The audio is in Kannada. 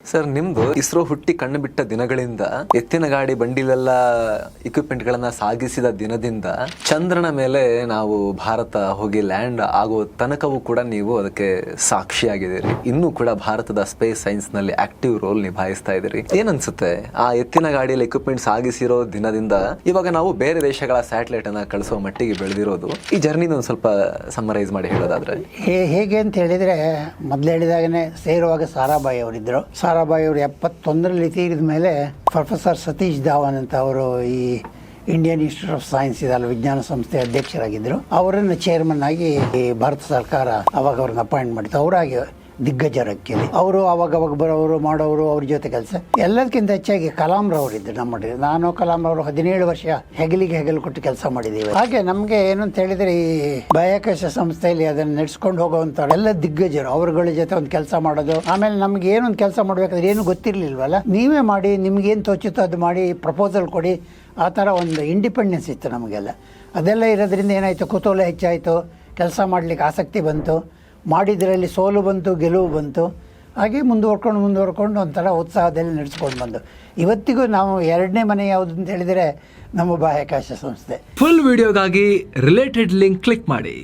ಸರ್, ನಿಮ್ದು ಇಸ್ರೋ ಹುಟ್ಟಿ ಕಣ್ಣು ಬಿಟ್ಟ ದಿನಗಳಿಂದ ಎತ್ತಿನ ಗಾಡಿ ಬಂಡಿಲೆಲ್ಲ ಇಕ್ವಿಪ್ಮೆಂಟ್ ಗಳನ್ನ ಸಾಗಿಸಿದ ದಿನದಿಂದ ಚಂದ್ರನ ಮೇಲೆ ನಾವು ಭಾರತ ಹೋಗಿ ಲ್ಯಾಂಡ್ ಆಗೋ ತನಕವೂ ಕೂಡ ನೀವು ಅದಕ್ಕೆ ಸಾಕ್ಷಿಯಾಗಿದ್ದೀರಿ. ಇನ್ನೂ ಕೂಡ ಭಾರತದ ಸ್ಪೇಸ್ ಸೈನ್ಸ್ ನಲ್ಲಿ ಆಕ್ಟಿವ್ ರೋಲ್ ನಿಭಾಯಿಸ್ತಾ ಇದ್ದೀರಿ. ಏನನ್ಸುತ್ತೆ ಆ ಎತ್ತಿನ ಗಾಡಿಯಲ್ಲಿ ಇಕ್ವಿಪ್ಮೆಂಟ್ ಸಾಗಿಸಿರೋ ದಿನದಿಂದ ಇವಾಗ ನಾವು ಬೇರೆ ದೇಶಗಳ ಸ್ಯಾಟಲೈಟ್ ಅನ್ನ ಕಳಿಸೋ ಮಟ್ಟಿಗೆ ಬೆಳೆದಿರೋದು? ಈ ಜರ್ನಿನ ಒಂದು ಸ್ವಲ್ಪ ಸಮ್ಮರೈಸ್ ಮಾಡಿ ಹೇಳೋದಾದ್ರೆ ಹೇಗೆ ಅಂತ ಹೇಳಿದರೆ, ಮೊದಲು ಹೇಳಿದಾಗನೇ ಸೇರುವಾಗ ಸಾರಾಭಾಯಿ ಅವರಿದ್ದರು. ಸಾರಾಭಾಯಿ ಅವರು 71ರಲ್ಲಿ ತೀರಿದ ಮೇಲೆ ಪ್ರೊಫೆಸರ್ ಸತೀಶ್ ಧಾವನ್ ಅಂತ ಅವರು ಈ ಇಂಡಿಯನ್ ಇನ್ಸ್ಟಿಟ್ಯೂಟ್ ಆಫ್ ಸೈನ್ಸ್ ಇದಲ್ಲ ವಿಜ್ಞಾನ ಸಂಸ್ಥೆ ಅಧ್ಯಕ್ಷರಾಗಿದ್ದರು. ಅವರನ್ನು ಚೇರ್ಮನ್ ಆಗಿ ಭಾರತ ಸರ್ಕಾರ ಅವಾಗ ಅವ್ರನ್ನ ಅಪಾಯಿಂಟ್ ಮಾಡಿತ್ತು. ಅವರಾಗಿ ದಿಗ್ಗಜರಕ್ಕೆ ಅವರು ಅವಾಗ ಬರೋರು ಮಾಡೋರು, ಅವ್ರ ಜೊತೆ ಕೆಲಸ. ಎಲ್ಲದಕ್ಕಿಂತ ಹೆಚ್ಚಾಗಿ ಕಲಾಂರವ್ರು ಇದ್ರು ನಮ್ಮ. ನಾನು ಕಲಾಂರವರು 17 ವರ್ಷ ಹೆಗಲಿಗೆ ಹೆಗಲು ಕೊಟ್ಟು ಕೆಲಸ ಮಾಡಿದ್ದೀವಿ. ಹಾಗೆ ನಮಗೆ ಏನು ಅಂತ ಹೇಳಿದ್ರೆ, ಈ ಬಾಹ್ಯಾಕಾಶ ಸಂಸ್ಥೆಯಲ್ಲಿ ಅದನ್ನು ನಡೆಸ್ಕೊಂಡು ಹೋಗುವಂತ ಎಲ್ಲ ದಿಗ್ಗಜರು, ಅವರುಗಳ ಜೊತೆ ಒಂದು ಕೆಲಸ ಮಾಡೋದು. ಆಮೇಲೆ ನಮ್ಗೆ ಏನೊಂದು ಕೆಲಸ ಮಾಡ್ಬೇಕಾದ್ರೆ ಏನು ಗೊತ್ತಿರ್ಲಿಲ್ವಲ್ಲ, ನೀವೇ ಮಾಡಿ, ನಿಮ್ಗೇನು ತೋಚುತ್ತೋ ಅದು ಮಾಡಿ ಪ್ರಪೋಸಲ್ ಕೊಡಿ, ಆ ಥರ ಒಂದು ಇಂಡಿಪೆಂಡೆನ್ಸ್ ಇತ್ತು ನಮಗೆಲ್ಲ. ಅದೆಲ್ಲ ಇರೋದ್ರಿಂದ ಏನಾಯಿತು, ಕುತೂಹಲ ಹೆಚ್ಚಾಯಿತು, ಕೆಲಸ ಮಾಡಲಿಕ್ಕೆ ಆಸಕ್ತಿ ಬಂತು, ಮಾಡಿದ್ರಲ್ಲಿ ಸೋಲು ಬಂತು, ಗೆಲುವು ಬಂತು. ಹಾಗೆ ಮುಂದುವರ್ಕೊಂಡು ಒಂಥರ ಉತ್ಸಾಹದಲ್ಲಿ ನಡೆಸ್ಕೊಂಡು ಬಂದು ಇವತ್ತಿಗೂ ನಾವು 2ನೇ ಮನೆ ಯಾವುದು ಅಂತ ಹೇಳಿದರೆ ನಮ್ಮ ಬಾಹ್ಯಾಕಾಶ ಸಂಸ್ಥೆ. ಫುಲ್ ವಿಡಿಯೋಗಾಗಿ ರಿಲೇಟೆಡ್ ಲಿಂಕ್ ಕ್ಲಿಕ್ ಮಾಡಿ.